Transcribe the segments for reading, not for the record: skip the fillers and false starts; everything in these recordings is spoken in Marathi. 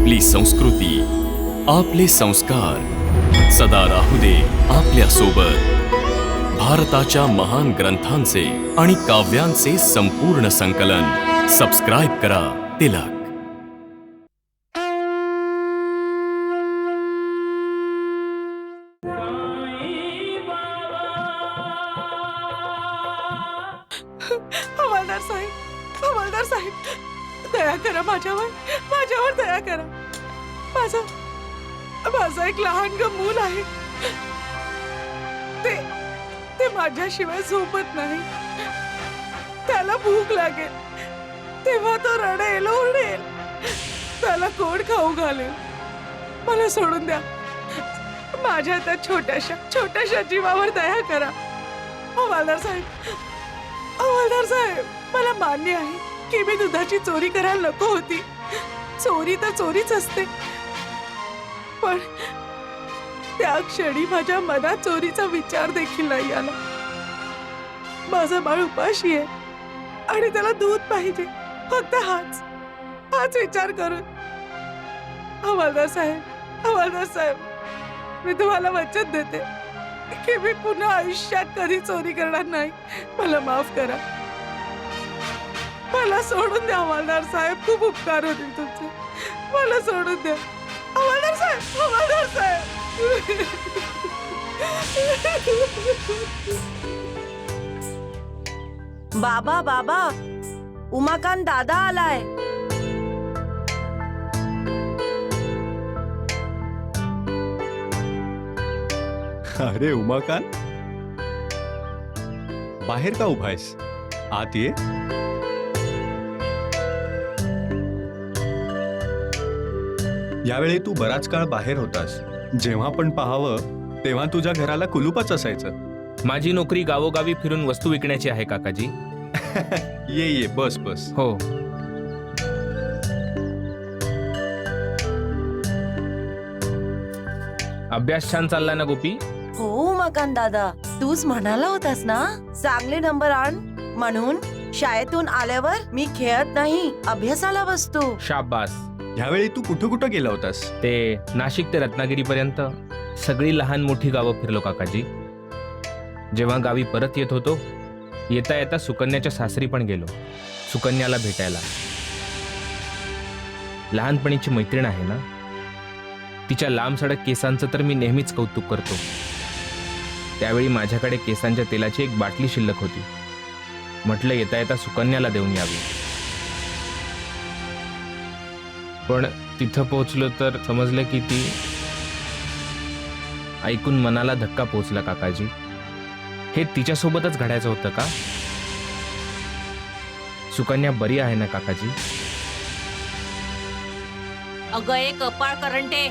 आपली संस्कृती, आपले संस्कार सदा राहू दे आपल्या सोबत। भारताच्या महान ग्रंथांचे आणि काव्यांचे संपूर्ण संकलन सबस्क्राइब करा तिलक। हवालदार साहेब, दया करा माझ्यावर दया करा। माझं एक लहान मूल आहे, ते माझ्याशिवाय झोपत नाही। त्याला भूक लागेल तेव्हा तो रडेल, ओरडेल। त्याला कोण खाऊ घालेल? मला सोडून द्या। माझ्या त्या छोट्याशा जीवावर दया करा। हवालदार साहेब, मला मान्य आहे की मी दुधाची चोरी करायला नको होती। चोरी तर चोरीच असते, पण त्या क्षणी माझ्या मनात चोरीचा विचार देखील नाही आला। माझा बाळ उपाशी आहे आणि त्याला दूध पाहिजे, फक्त हाच विचार करून। हवालदार साहेब, मी तुम्हाला वचन देते की मी पुन्हा आयुष्यात कधी चोरी करणार नाही। मला माफ करा, मला सोडून द्या। हवालदार साहेब, खूप उपकार होतील तुमचे। मला सोडून द्या हवालदार साहेब। बाबा, उमाकांत दादा आलाय। अरे उमाकांत, बाहेर का उभा आहेस? आत ये। यावेळी तू बराच काळ बाहेर होतास। जेव्हा पण पाहावं तेव्हा तुझ्या घराला कुलूपच असायचं। माझी नोकरी गावोगावी फिरून वस्तू विकण्याची आहे काकाजी। ये बस। हो, अभ्यास छान चालला ना गोपी? हो उमाकांत दादा, तूच म्हणाला होतास ना चांगले नंबर आण म्हणून। शाळेतून आल्यावर मी खेळत नाही, अभ्यासाला बसतो। शाबास। ह्यावेळी तू कुठं गेला होतास? ते नाशिक ते रत्नागिरी पर्यंत सगळी लहान मोठी गावं फिरलो काकाजी। जेव्हा गावी परत येत होतो, येता सुकन्याच्या सासरी पण गेलो, सुकन्याला भेटायला। लहानपणीची मैत्रीण आहे ना, तिच्या लांब सडक केसांचं तर मी नेहमीच कौतुक करतो। त्यावेळी माझ्याकडे केसांच्या तेलाची एक बाटली शिल्लक होती। म्हटलं येता सुकन्याला देऊन यावी, पण तिथं पोहोचलो तर समजलं की ती। ऐकून मनाला धक्का पोहोचला काकाजी। हे तिच्यासोबतच घडायचं होतं का? सुकन्या बरी आहे ना काकाजी? अगं ए कपाळ करंटे,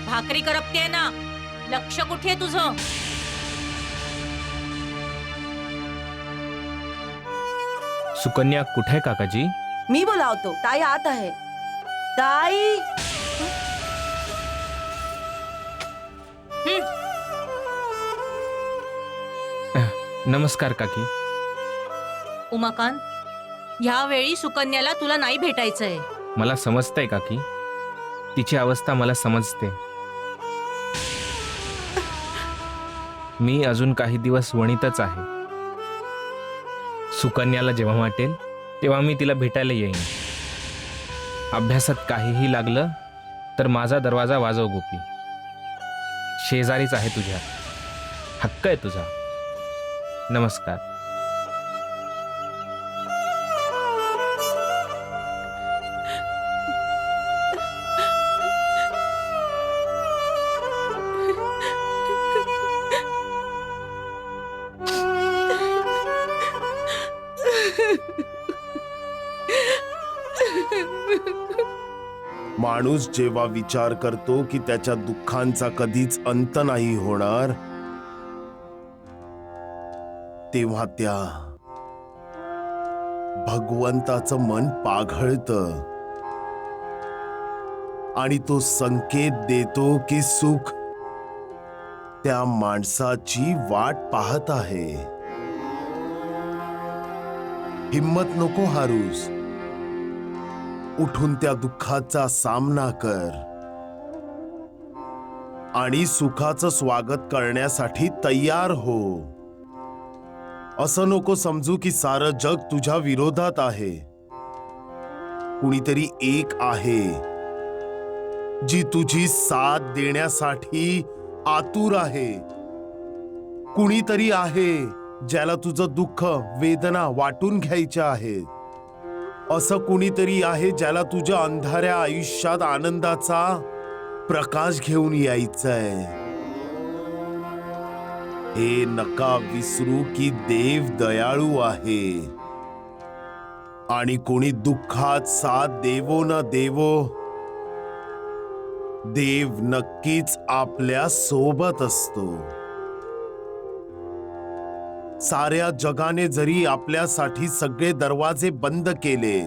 भाकरी करपते ना, लक्ष कुठे तुझं? सुकन्या कुठे आहे काकाजी? मी बोलावतो, ताई आत आहे। ताई, नमस्कार काकी। उमाकांत, ह्यावेळी सुकन्याला तुला नाही भेटायचंय। मला समजतंय काकी, तिची अवस्था मला समजते। मी अजून काही दिवस वणीतच आहे। सुकन्याला जेव्हा वाटेल तेव्हा मी तिला भेटायला येईन। अभ्यासात काहीही लागलं तर माझा दरवाजा वाजव गोपी। शेजारीच आहे तुझ्या, हक्क आहे तुझा। नमस्कार। माणूस जेव्हा विचार करतो की त्याच्या दुःखांचा कधीच अंत नाही होणार, तेव्हा त्या भगवंताचं मन पाघळतं आणि तो संकेत देतो की सुख त्या माणसाची वाट पाहत आहे। हिम्मत नको हारूस, उठून त्या दुःखाचा सामना कर आणि सुखाचं स्वागत करण्यासाठी तयार हो. असं नको समजू की सारं जग तुझ्या विरोधात आहे. कुणीतरी एक आहे जी तुझी साथ देण्यासाठी आतुर आहे. कुणीतरी आहे ज्याला तुझं दुःख वेदना वाटून घ्यायच्या आहेत. असं कुणीतरी आहे ज्याला तुझ्या अंधाऱ्या आयुष्यात आनंदाचा प्रकाश घेऊन यायचंय. हे नका विसरू की देव दयाळू आहे आणि कोणी दुःखात साथ देवो न देवो, देव नक्कीच आपल्या सोबत असतो. साऱ्या जगाने जरी आपल्यासाठी सगळे दरवाजे बंद केले,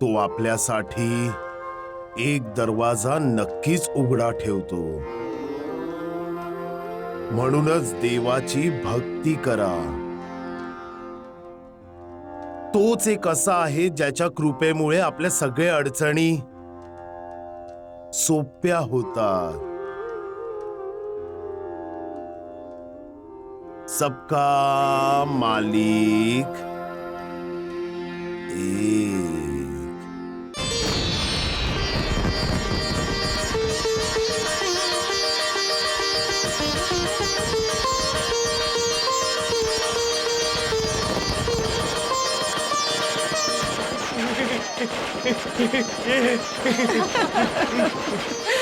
तो आपल्यासाठी एक दरवाजा नक्कीच उघडा ठेवतो. म्हणूनच देवाची भक्ती करा. तोच एक असा आहे ज्याच्या कृपेमुळे आपल्या सगळ्या अडचणी सोप्या होतात. सबका मालिक एक.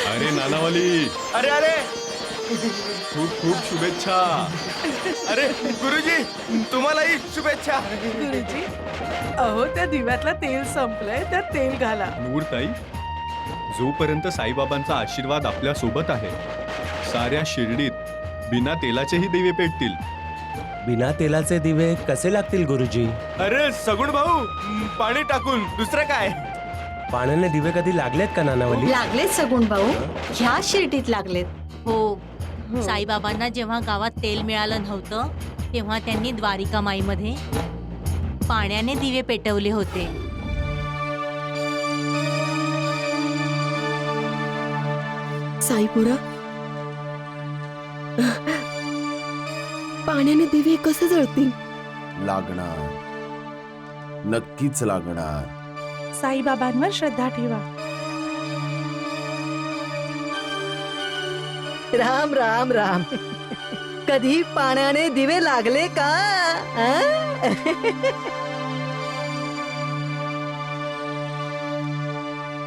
अरे नानावाली, अरे अरे खूप खूप शुभेच्छा. अरे गुरुजी, तुम्हालाही शुभेच्छा. गुरुजी, अहो त्या दिव्यातलं तेल संपलंय, त्यात तेल घाला. नूरताई, जोपर्यंत साईबाबांचा आशीर्वाद आपल्या सोबत आहे, साऱ्या शिर्डीत बिना तेलाचेही दिवे पेटतील. बिना तेलाचे दिवे कसे लागतील गुरुजी? अरे सगुण भाऊ, पाणी टाकून दुसरं काय. पाण्याने दिवे कधी लागलेत का नानावली? लागलेत सगुण भाऊ, ह्या शिर्डीत लागलेत. हो, साईबाबांना जेव्हा गावात तेल मिळालं नव्हतं तेव्हा त्यांनी द्वारिका माईमध्ये पाण्याने दिवे पेटवले होते. साईपुरा, पाण्याने दिवे कसे जळतील? लागणार, नक्कीच लागणार. साईबाबांवर श्रद्धा ठेवा. राम राम राम. कधी पाण्याने दिवे लागले का?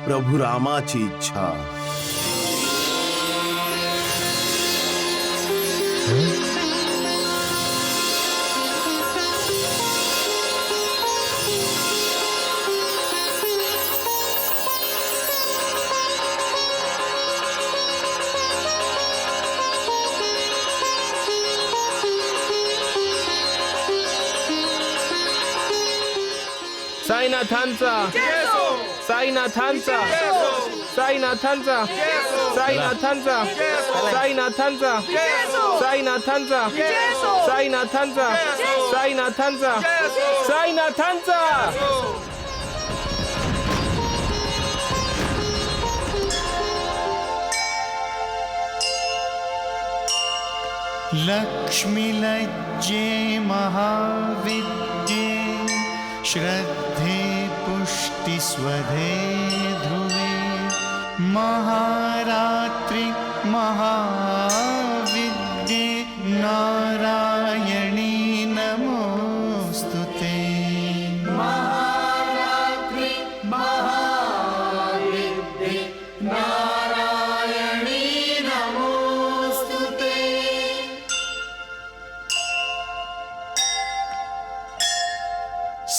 प्रभू रामाची इच्छा. साईनाथांचा, साईनाथांचा, साईनाथांचा, साईनाथांचा, साईनाथांचा, साईनाथांचा, साईनाथांचा, साईनाथांचा, साईनाथांचा. लक्ष्मी लज्जे महाविद्ये श्रद्धे पुष्टि स्वधे ध्रुवे महारात्रि महाविद्ये नारायणी नमोस्तुते. महारात्रि महाविद्ये नारायणी नमोस्तुते.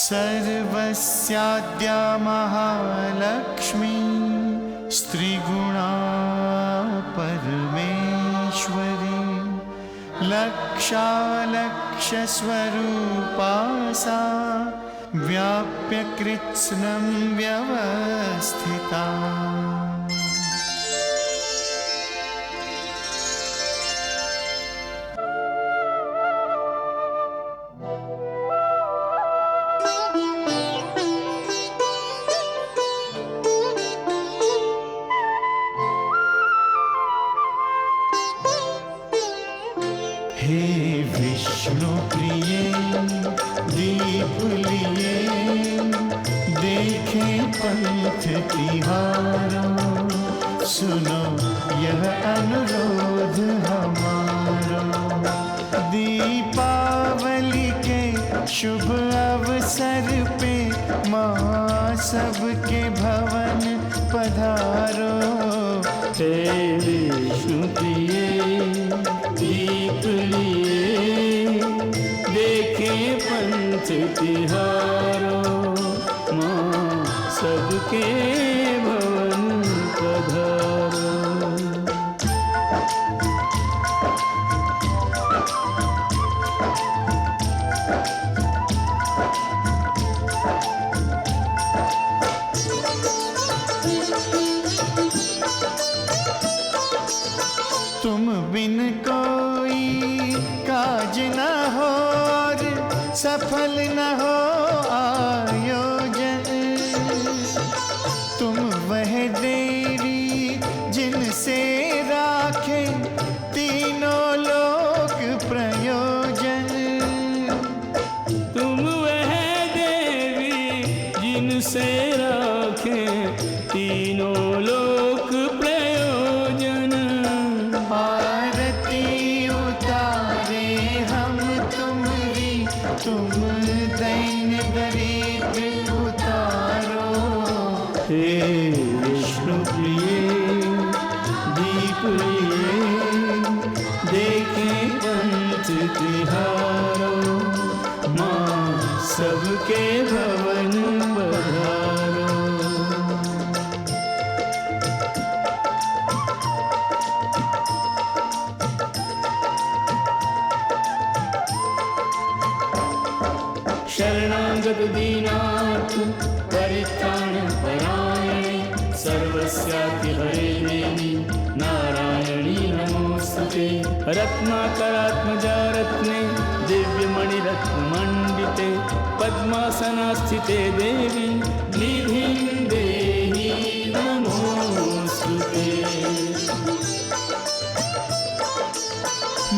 सर्वस्याद्या महालक्ष्मी स्त्रीगुणा परमेश्वरी लक्षालक्षस्वरूपा सा व्याप्य कृत्स्नं व्यवस्थिता. पंथ तिहारा, सुनो यह अनुरोध हमारा। दीपावली के शुभ अवसर पे माँ सबके भवन पधारो। हे विष्णु प्रिय दीप लिए, देखें पंथ तिहारो, माँ सबके भवन पधारो। तुम बिन कोई काज न हो और सफल न हो आयोजन। तुम वह देवी जिनसे राखे तीनों लोक प्रयोजन। तुम वह देवी जिनसे राखे तीनों लोक प्रयोजन। आरती उतारे हम तुम्हारी, तुम दैन्य दरिद्र उतारो। हे विष्णु प्रिय दीप लिए, देखें पंथ तिहारो, माँ सबके भवन पधारो। शरणागत दीनार्थ परित्राण परायणे, सर्वस्यापि हरे देवी नारायणी नमोस्तुते। रत्नाकरात्मजा रत्ने दिव्यमणिरत्नमण्डिते, पद्मासनास्थिते देवी निधिं देहि नमोस्तुते।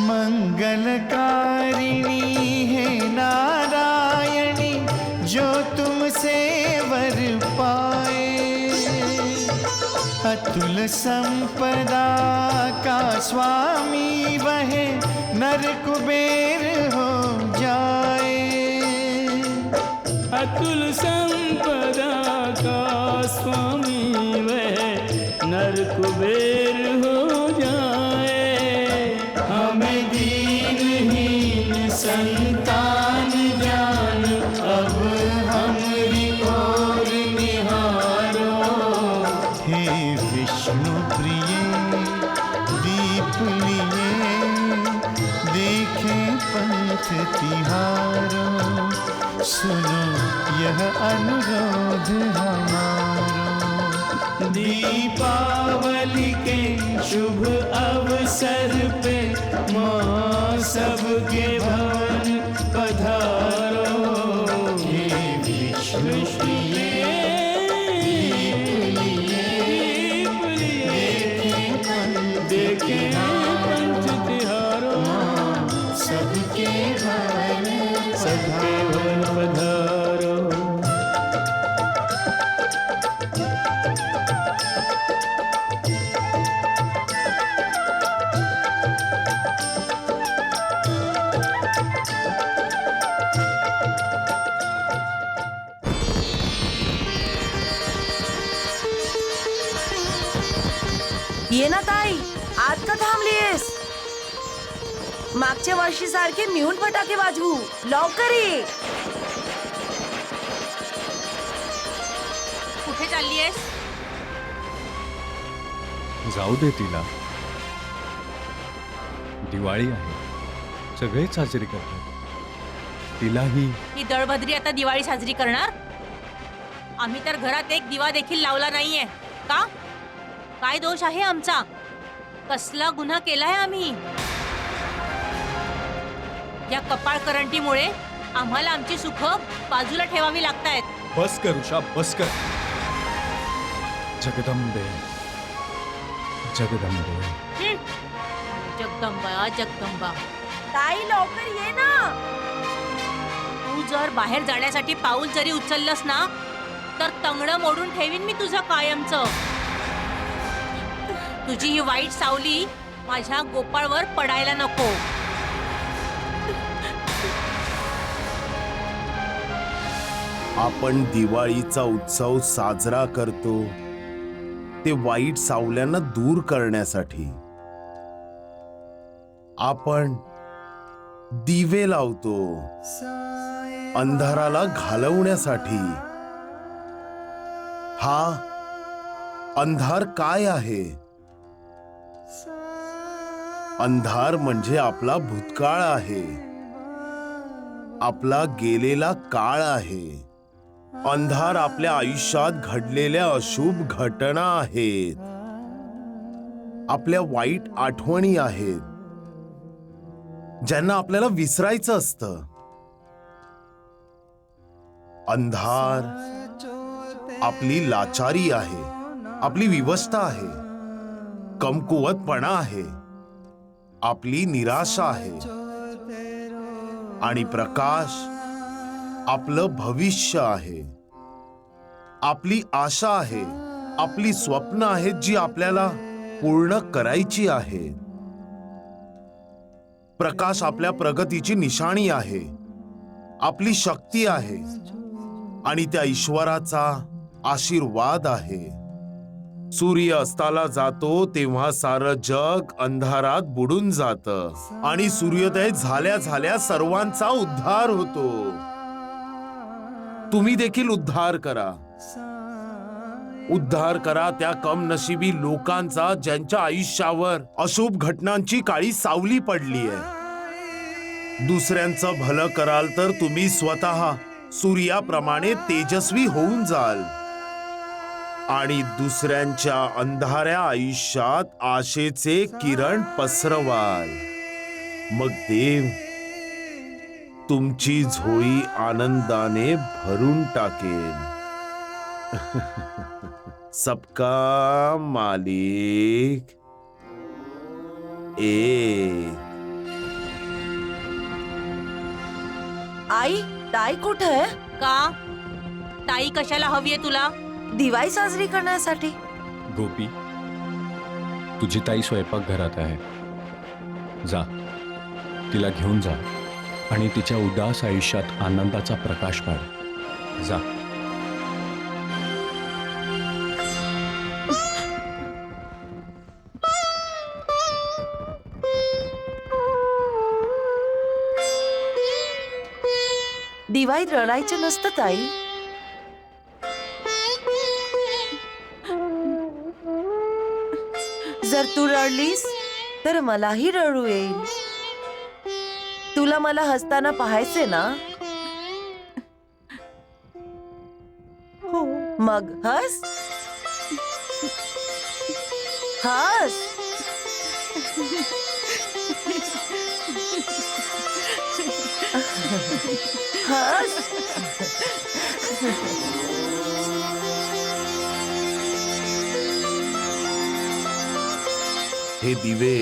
मंगलकारिणी है नारायणी, जो तुमसे वर पाए। अतुल संपदा का स्वामी वह नर कुबेर हो जाए। अतुल संपदा का स्वामी वह नर कुबेर हो जाए। हमें दीनहीन संतान जान, अब हमरी ओर निहारो। हे विष्णु प्रिय दीप लिए, देखें पंथ तिहारो, सुनो यह अनुरोध हमारो। दीपावली के शुभ अवसर पे माँ सबके भवन पधारो। हे विष्णु प्रिय दीप लिए, देखें पंच तिहारो, सबके भवन पधारो। ये ना ताई, आज का थांबलीस? मागच्या वर्षी सारखे मिळून फटाके वाजवू, लवकर ये. कुठे चाललीयस? जाऊ दे तिला. दिवाळी आहे, सगळे साजरी करतात. तिलाही ही दळभद्री आता दिवाळी साजरी करणार? आम्ही तर घरात एक दिवा देखील लावला नाहीये. का? काय दोष आहे आमचा? कसला गुन्हा केलाय आम्ही? या कपाळ करंटीमुळे आम्हाला आमची सुख बाजूला ठेवावी लागतायत. बस कर उषा, बस कर. जगदंबे जगदंबे. जगदंबा जगदंबा. ताई लवकर ये ना. तू जर बाहेर जाण्यासाठी पाऊल जरी उचललंस ना तर तंगडं मोडून ठेवीन मी तुझं कायमचं. तुझी ही वाईट सावली माझ्या गोपाळवर पडायला नको. आपण दिवाळीचा उत्सव साजरा करतो ते वाईट सावल्यांना दूर करण्यासाठी. आपण दिवे लावतो अंधाराला घालवण्यासाठी. हा अंधार काय आहे? अंधार म्हणजे आपला भूतकाळ आहे, आपला गेलेला काळ आहे. अंधार आपल्या आयुष्यात घडलेल्या अशुभ घटना आहेत, आपल्या वाईट आठवणी आहेत, ज्यांना आपल्याला विसरायचं असतं. अंधार आपली लाचारी आहे, आपली विवशता आहे, कमकुवतपणा आहे, आपली निराशा आहे. आणि प्रकाश आपलं भविष्य आहे, आपली आशा आहे, आपली स्वप्न आहेत जी आपल्याला पूर्ण करायची आहेत. प्रकाश आपल्या प्रगतीची निशाणी आहे, आपली शक्ती आहे आणि त्या ईश्वराचा आशीर्वाद आहे. सूर्य अस्ताला जातो तेव्हा सारं जग अंधारात बुडून जातं आणि सूर्योदय झाल्या झाल्या सर्वांचा उद्धार होतो. तुम्ही देखील उद्धार करा. उद्धार करा त्या कमनशिबी लोकांचा ज्यांच्या आयुष्यावर अशुभ घटनांची काळी सावली पडली आहे. दुसऱ्यांचं भलं कराल तर तुम्ही स्वतः सूर्याप्रमाणे तेजस्वी होऊन जाल आणि दुसऱ्यांच्या अंधाऱ्या आयुष्यात आशेचे किरण पसरवाल. मग देव तुमची झोळी आनंदाने भरून टाकेल. सबका मालिक एक. आई, ताई कुठे आहे? का ताई कशाला हवीये तुला? दिवाळी साजरी करण्यासाठी. गोपी, तुझी ताई स्वयंपाकघरात आहे. जा, तिला घेऊन जा आणि तिच्या उदास आयुष्यात आनंदाचा प्रकाश पाड. जा. दिवाळीत रडायचं नसतं ताई. जर तू रडलीस तर मलाही रडू येईल. तुला मला हसताना पाहायचे ना? हो. मग हस हस. हस. हे दिवे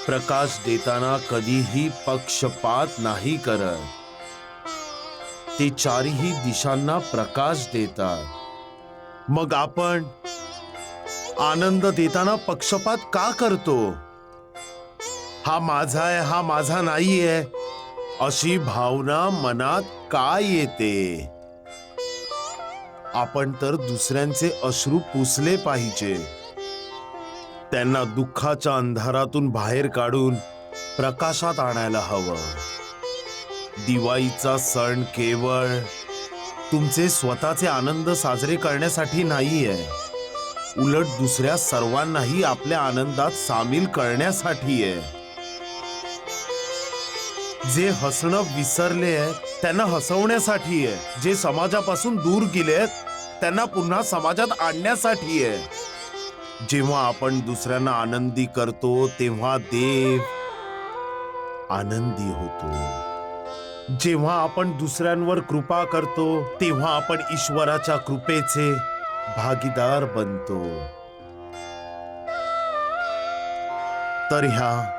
प्रकाश देताना कधीही पक्षपात नाही करत. ते चारही दिशांना प्रकाश देतात. मग आपण आनंद देताना पक्षपात का करतो? हा माझा आहे, हा माझा नाहीये, अशी भावना मनात का येते? आपण तर दुसऱ्यांचे अश्रू पुसले पाहिजे, त्यांना दुःखाच्या अंधारातून बाहेर काढून प्रकाशात आणायला हवं. दिवाळीचा सण केवळ तुमचे स्वतःचे आनंद साजरे करण्यासाठी नाहीये, उलट दुसऱ्या सर्वांनाही आपल्या आनंदात सामील करण्यासाठी आहे. जे हसणं विसरले आहेत त्यांना हसवण्यासाठी आहे, जे समाजापासून दूर गेले आहेत त्यांना पुन्हा समाजात आणण्यासाठी आहे. जेव्हा आपण दुसऱ्यांना आनंदी करतो तेव्हा देव आनंदी होतो. जेव्हा आपण दुसऱ्यांवर कृपा करतो तेव्हा आपण ईश्वराच्या कृपेचे भागीदार बनतो. तर ह्या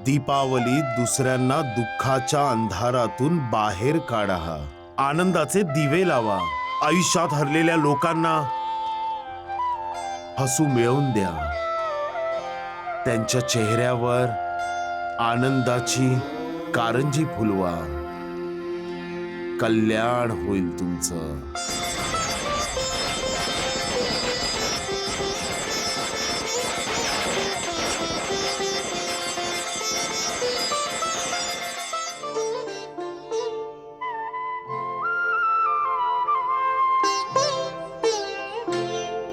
दीपावलीत दुसऱ्यांना दुःखाच्या अंधारातून बाहेर काढा. आनंदाचे दिवे लावा. आयुष्यात हरलेल्या लोकांना हसू मिळवून द्या. त्यांच्या चेहऱ्यावर आनंदाची कारंजी फुलवा. कल्याण होईल तुमचं.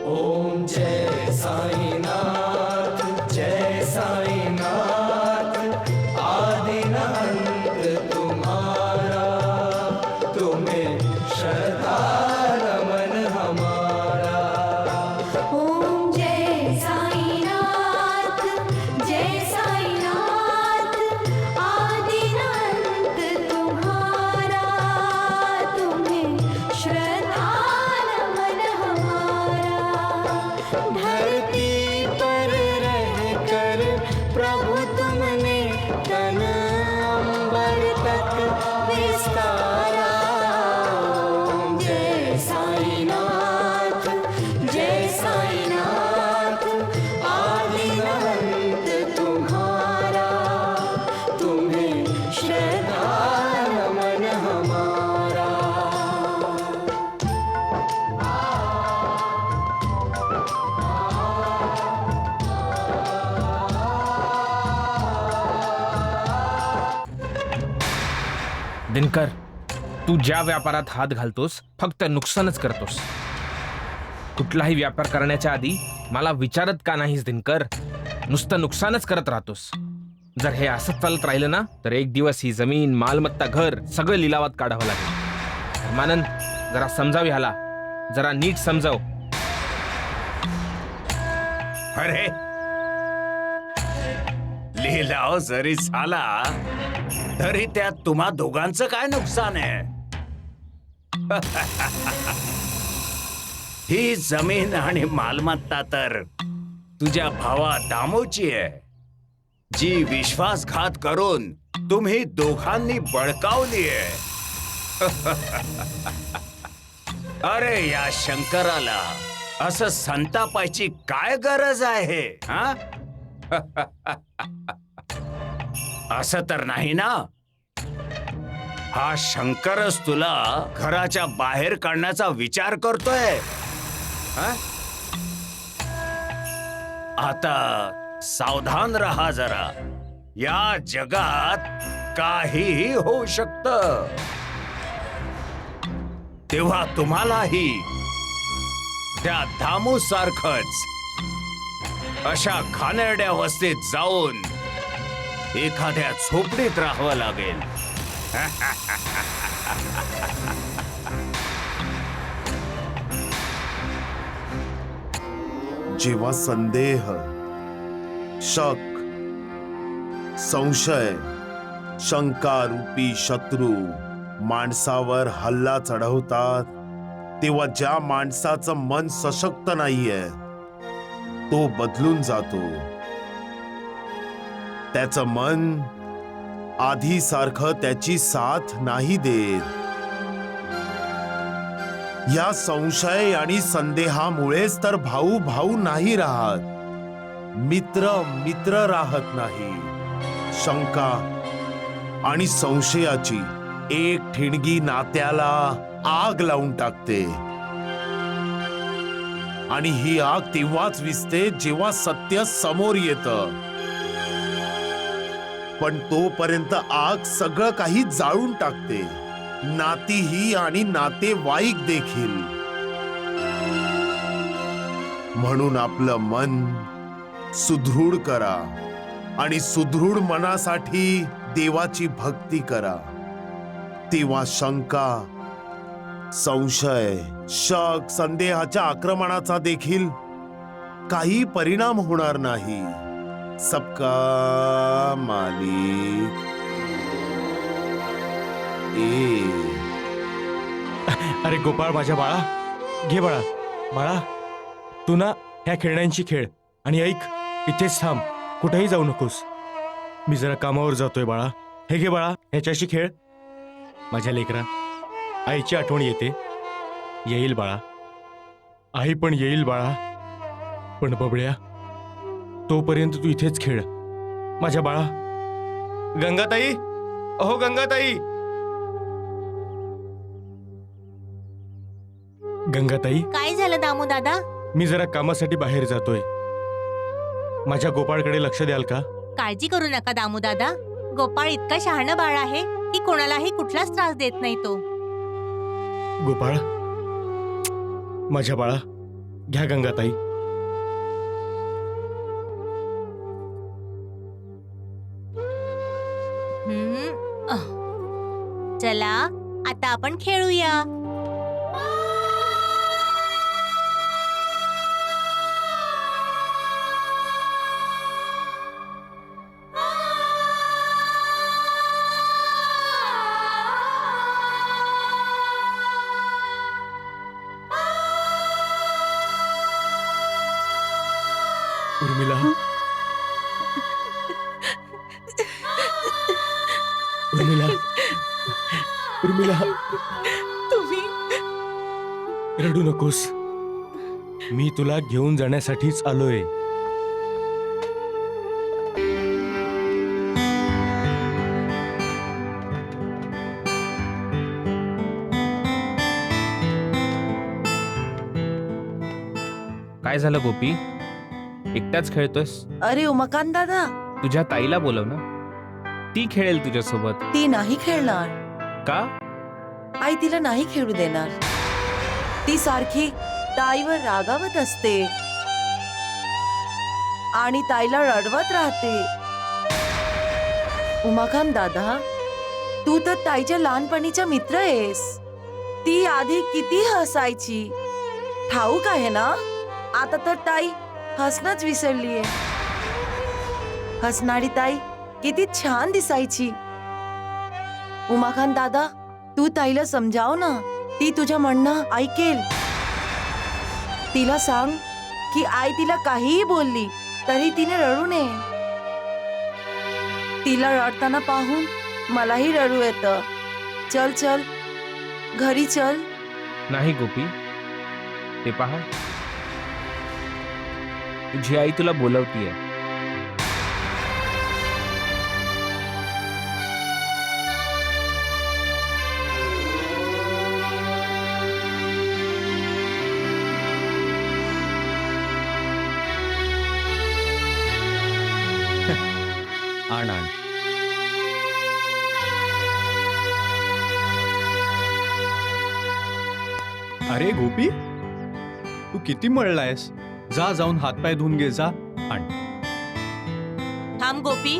ओम जय साईनाथ, जय साईनाथ, आदिन अंत तुम्हारा, तुम्हें श्रद्धा नमन हमारा. ओम जय साईनाथ, जय साईनाथ, आदिनाथ तुम्हारा, तुम्हें श्रद्धा नमन हमारा. धरती पर रहकर प्रभु तुमने तन अंबर तक विस्तारा. ओम जय साईनाथ, जय साईनाथ, आदिनाथ तुम्हारा, तुम्हें श्रद्धा नमन हमारा. दिनकर, तू ज्या व्यापारात हात घालतोस फक्त नुकसानच करतोस. कुठलाही व्यापार करण्याच्या आधी मला विचारत का नाहीस दिनकर? नुसतं नुकसानच करत राहतोस. जर हे असंच चालत राहिलं ना तर एक दिवस ही जमीन, मालमत्ता, घर सगळं लिलावात काढावं लागेल. धर्मानंद, जरा समजाव ह्याला, जरा नीट समजाव. अरे लिलाव जरी झाला तरी त्यात तुम्हा दोघांचं काय नुकसान आहे? ही जमीन आणि मालमत्ता तर तुझ्या भावा दामोची आहे, जी विश्वासघात करून तुम्ही दोघांनी बळकावली आहे. अरे या शंकराला असं संतापायची काय गरज आहे? हा असं तर नाही ना? हा शंकरच तुला घराच्या बाहेर काढण्याचा विचार करतोय. हा? आता सावधान रहा जरा. या जगात काहीही होऊ शकतं. तेव्हा तुम्हालाही त्या दामू सारखंच अशा घाणेरड्या वस्तीत जाऊन एखाद्या झोपडीत राहावं लागेल. जेव्हा संदेह, शक, संशय, शंका रूपी शत्रू माणसावर हल्ला चढवतात, तेव्हा ज्या माणसाचं मन सशक्त नाहीये तो बदलून जातो. त्याचं मन आधीसारखं त्याची साथ नाही देत. या संशय आणि संदेहामुळेच तर भाऊ भाऊ नाही राहत, मित्र मित्र राहत नाही. शंका आणि संशयाची एक ठिणगी नात्याला आग लावून टाकते. आणि ही आग तेव्हाच विझते जेव्हा सत्य समोर येतं. पण तोपर्यंत आग सगळं काही जाळून टाकते, नातीही आणि नातेवाईक देखील. म्हणून आपलं मन सुदृढ करा आणि सुदृढ मनासाठी देवाची भक्ती करा. तेव्हा शंका, संशय, शक, संदेहाच्या आक्रमणाचा देखील काही परिणाम होणार नाही. सबका मालिक अरे गोपाळ, माझ्या बाळा, घे बाळा. बाळा, तू ना ह्या खेळण्यांची खेळ आणि ऐक, इथेच थांब, कुठेही जाऊ नकोस. मी जरा कामावर जातोय बाळा. हे घे बाळा, ह्याच्याशी खेळ. माझ्या लेकरा, आईची आठवण येते. येईल बाळा, आई पण येईल बाळा. पण बबड्या, तोपर्यंत तू इथेच खेळ माझ्या बाळा. गंगाताई, अहो गंगाताई, गंगाताई, काय झालं दामू दादा? मी जरा कामासाठी बाहेर जातोय. माझ्या गोपाळकडे लक्ष द्याल का? काळजी करू नका दामू दादा. गोपाळ इतका शहाणा बाळ आहे की कोणालाही कुठलाच त्रास देत नाही तो. गोपाळ, माझ्या बाळा, घ्या गंगाताई. चला आता आपण खेळूया. उर्मिला, उर्मिला, उर्मिला, तुम्ही रडू नकोस. मी तुला घेऊन जाण्यासाठीच आलोय. काय झालं गोपी, एकटाच खेळतोयस? अरे उमाकांत दादा, तुझ्या ताईला बोलव ना, ती खेळेल तुझ्यासोबत. ती नाही खेळणार. का? आई तिला नाही खेळू देणार. ती सारखी ताईवर रागावत असते आणि ताईला रडवत राहते. उमाकांत दादा, तू तर ताईच्या लहानपणीचा मित्र आहेस. ती आधी किती हसायची ठाऊक आहे ना. आता तर ताई हसणंच विसरलीये. हसणारी ताई किती छान दिसायची. उमाकांत दादा, तू ताईला समजाव ना, ती तुझ्या म्हणणं ऐकेल. तिला सांग की आई तिला काहीही बोलली तरी तिने रडू नये. तिला रडताना पाहून मलाही रडू येतं. चल चल, घरी चल. नाही गोपी, ते पहा, तुझी आई तुला बोलवतीये. आण आण. अरे गोपी, तू किती मळलायस? जा, जाऊन हातपाय धुवून घे. जा, आण. थांब गोपी.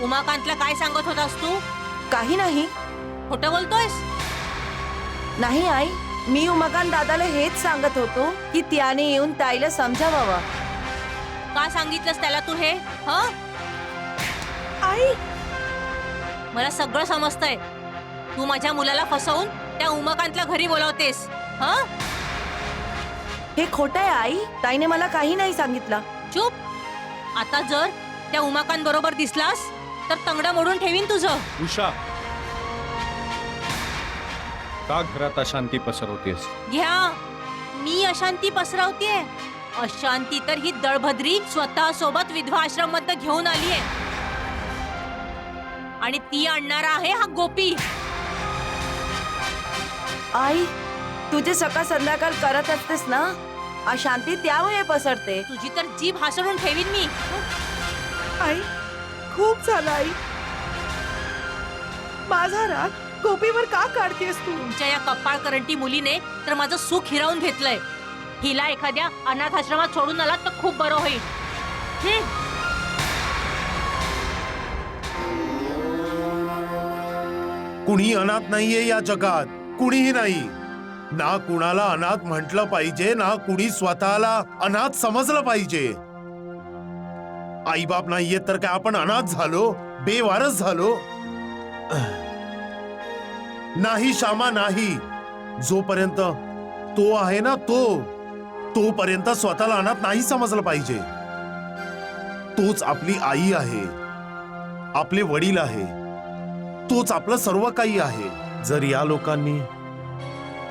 उमाकांतला काय सांगत होतास तू? काही नाही. खोटं बोलतोयस? नाही आई, मी उमाकांत दादाला हेच सांगत होतो की त्याने येऊन ताईला समजावावं. का सांगितलंस त्याला तू हे? आई, मला सगळं समजतंय. तू माझ्या मुलाला फसवून त्या उमाकांतला घरी बोलावतेस. हे खोटं आहे आई. ताईने मला काही नाही सांगितलं. चुप. आता जर त्या उमाकांत बरोबर दिसलास तर तंगडं मोडून ठेवीन तुझं. उषा, का घरात अशांती पसरवतेस? घ्या, मी अशांती पसरवतेय? अशांती तर ही दळभद्री स्वतः सोबत विधवा आश्रम मध्ये घेऊन आलीये आणि ती आणणारा आहे हा गोपी. आई, तुझे सकाळ संध्याकाळ करत असतेस ना, अशांती त्यामुळे पसरते. तुझी तर जीभ हासडून ठेवीन मी. आई, खूप झालं आई. माझा राग गोपीवर का काढतेस तू? तुमच्या या कपाळकरंटी मुलीने तर माझं सुख हिरावून घेतलंय. हिला एखाद्या अनाथ आश्रमात सोडून आलात तर खूप बरं होईल. कुणी अनाथ नाहीये या जगात, कुणीही नाही. ना कुणाला अनाथ म्हटलं पाहिजे, ना कुणी स्वतःला अनाथ समजलं पाहिजे. आईबाप नाहीये तर काय आपण अनाथ झालो, बेवारस झालो? नाही श्यामा, नाही. जोपर्यंत तो आहे ना, तोपर्यंत स्वतःला अनाथ नाही समजलं पाहिजे. तोच आपली आई आहे, आपले वडील आहे. तोच आपलं सर्व काही आहे. जर या लोकांनी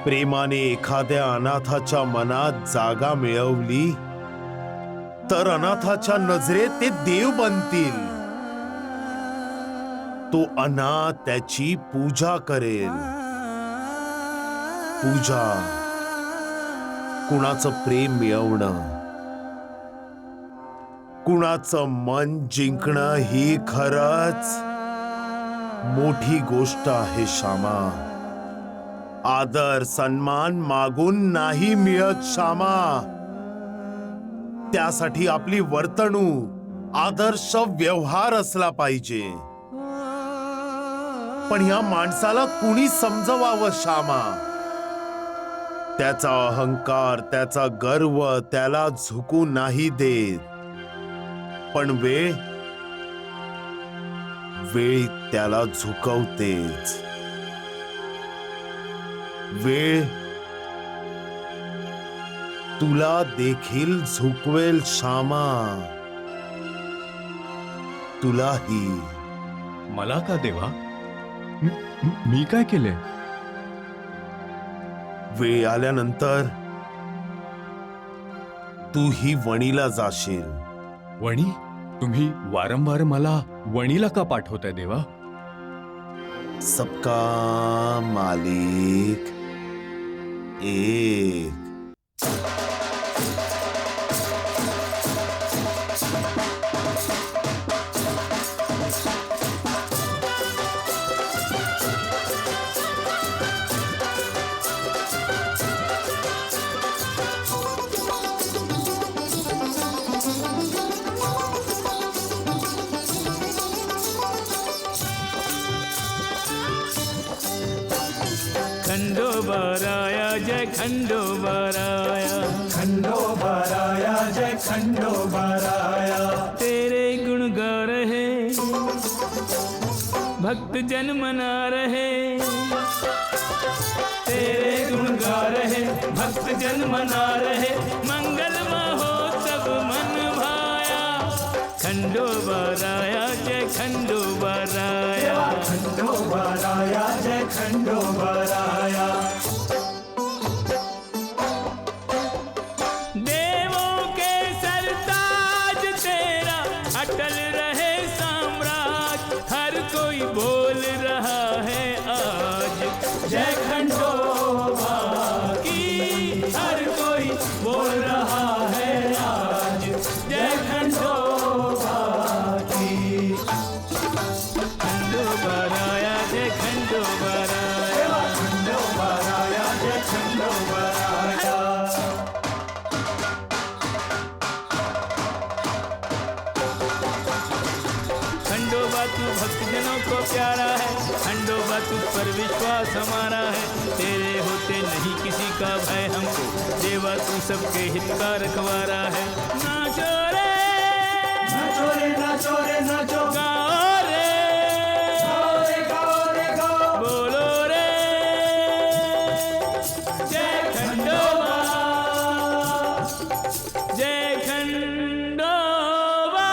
प्रेमाने एखाद्या अनाथाच्या मनात जागा मिळवली तर अनाथाच्या नजरेत ते देव बनतील. तो अनाथ त्याची पूजा करेल. पूजा, कुणाचं प्रेम मिळवणं, कुणाचं मन जिंकणं ही खरंच मोठी गोष्ट आहे श्यामा. आदर सन्मान मागून नाही मिळत श्यामा. त्यासाठी आपली वर्तणूक आदर्श व्यवहार असला पाहिजे. पण ह्या माणसाला कुणी समजवावं श्यामा. त्याचा अहंकार, त्याचा गर्व त्याला झुकू नाही देत. पण वेळ त्याला झुकवतेच. वेळ तुला देखील झुकवेल श्यामा. तुलाही. मला का देवा? मी काय केले? वेळ आल्यानंतर तू ही वणीला जाशील. वणी? तुम्ही वारंवार मला वणीला का पाठवताय देवा? सबका मालिक एक. खंडोबाराया जय खंडोबाराया, खंडोबाराया जय खंडोबाराया. तेरे गुण गा रहे भक्त जन मना रहे. तेरे गुण गा रहे भक्त जन मना रहे. मंगल महोत्सव मन भाया. खंडोबाराया जय खंडोबाराया, खंडोबाराया जय खंडोबाराया. देवों के सरताज तेरा अटल रहे साम्राज्य. हर कोई बोल रहा है आज जय खंडोबा की. हर कोई बोल रहा है आज जय खंडोबा की. खंडोबाराया जय खंडोबाराया, खंडोबाराया जय खंडोबाराया. खंडोबा तू भक्तजनों को प्यारा है. खंडोबा तुझ पर विश्वास हमारा है. तेरे होते नहीं किसी का भय हमको. देवा तू सबके हित का रखवारा है. नाचो रे नाचो रे नाचो रे नाचो. गाओ रे गाओ रे गाओ. बोलो रे जय खंडोबा जय खंडोबा.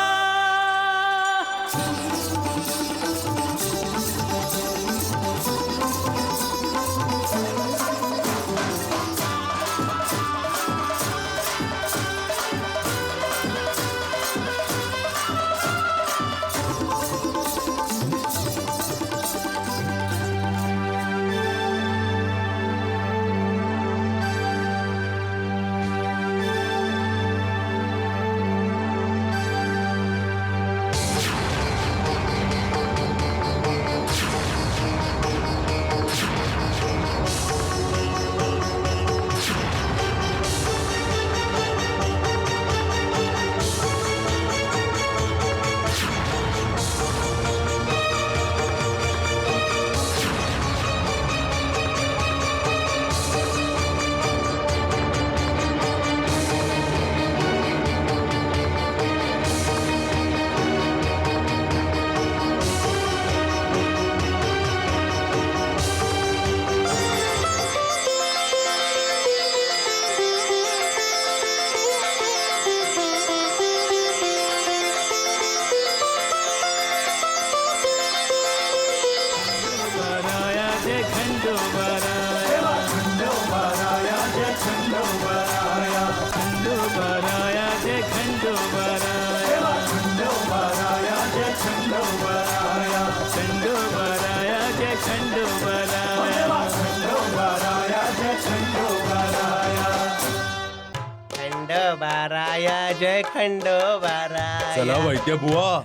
खंडोबाराया जय खंडोबाराया. चला वैद्य बुवा,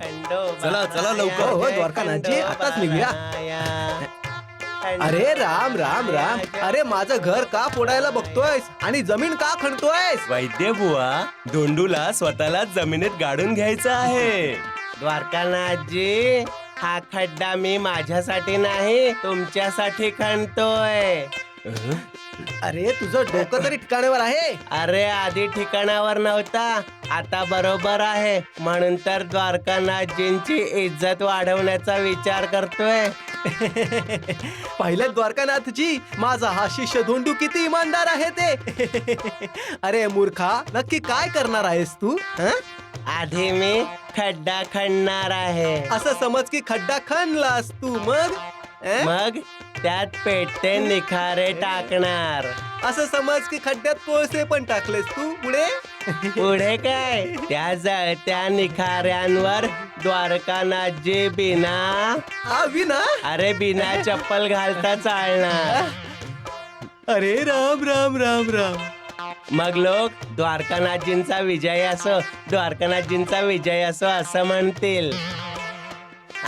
चला चला लवकर. हो, द्वारकानाथजी, आताच निघूया. अरे राम राम राम, अरे माझं घर का फोडायला बघतोयस आणि जमीन का खणतोयस? वैद्य बुवा, धोंडूला स्वतःला जमिनीत गाडून घ्यायचं आहे. द्वारकानाथजी, हा खड्डा मी माझ्यासाठी नाही तुमच्यासाठी खणतोय. अरे तुझं डोकं तरी ठिकाणावर आहे. अरे आधी ठिकाणावर नव्हता, आता बरोबर आहे. म्हणून तर द्वारकानाथजींची इज्जत वाढवण्याचा विचार करतोय. पहिले द्वारकानाथजी, माझा हा शिष्य धोंडू किती इमानदार आहे ते. अरे मूर्खा, नक्की काय करणार आहेस तू? हं? आधी मी खड्डा खणणार आहे. असं समज की खड्डा खणलास तू, मग मग त्यात पेटते निखारे टाकणार. असं समज की खड्ड्यात कोळसे पण टाकलेस तू. पुढे पुढे काय, त्या जळत्या निखाऱ्यांवर द्वारकानाथजी बिना विना अरे बिना चप्पल घालता चालणार. अरे राम राम राम राम. मग लोक द्वारकानाथजींचा विजय असो, द्वारकानाथजींचा विजय असो असं म्हणतील.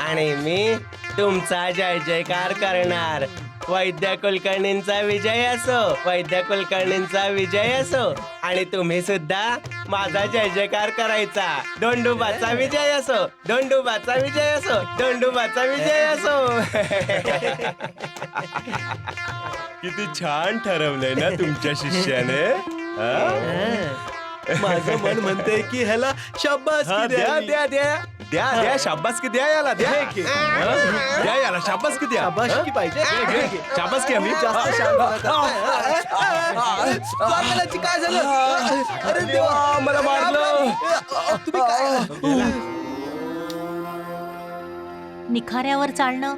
आणि मी तुमचा जय जयकार करणार. वैद्य कुलकर्णींचा विजय असो, वैद्य कुलकर्णींचा विजय असो. आणि तुम्ही सुद्धा माझा जय जयकार करायचा. धोंडोबाचा विजय असो, धोंडोबाचा विजय असो, धोंडोबाचा विजय असो. किती छान ठरवलंय ना तुमच्या शिष्याने. माझं मन म्हणते की ह्याला शाबासकी हा, द्या द्यावी. द्या द्या द्या द्या शाबासकी द्या याला, द्या द्या याला शाबासकी द्या. शाबासकी पाहिजे. शाबासकी आम्ही जास्त शांत करताय. द्वारकानाथजी, काय झालं? अरे देवा, मला मारलं. तुम्ही काय? निखाऱ्यावर चालणं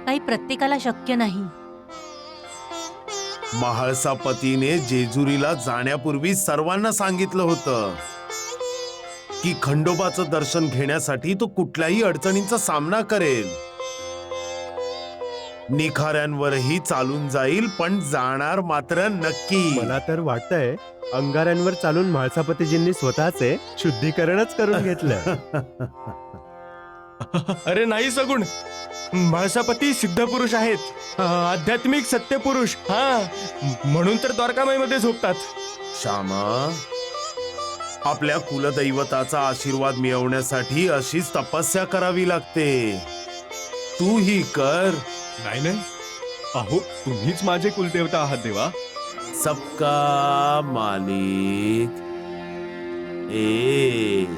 काही प्रत्येकाला शक्य नाही. महाळसा पतीने जेजुरीला जाण्यापूर्वी सर्वांना सांगितलं होतं की खंडोबाचं दर्शन घेण्यासाठी तो कुठल्याही अडचणींचा सामना करेल. निखाऱ्यांवरही चालून जाईल, पण जाणार मात्र नक्की. मला तर वाटतंय अंगाऱ्यांवर चालून म्हाळसापतीजींनी स्वतःचे शुद्धीकरणच करून घेतलं. अरे नाही सगुण, म्हाळसापती सिद्ध पुरुष आहेत, आध्यात्मिक सत्य पुरुष. हा, म्हणून तर द्वारकामाईमध्ये झोपतात. श्यामा, आपल्या कुलदैवताचा आशीर्वाद मिळवण्यासाठी अशीच तपस्या करावी लागते. तू ही कर. नाही नाही, अहो तुम्हीच माझे कुलदेवता आहात देवा. सबका मालिक एक.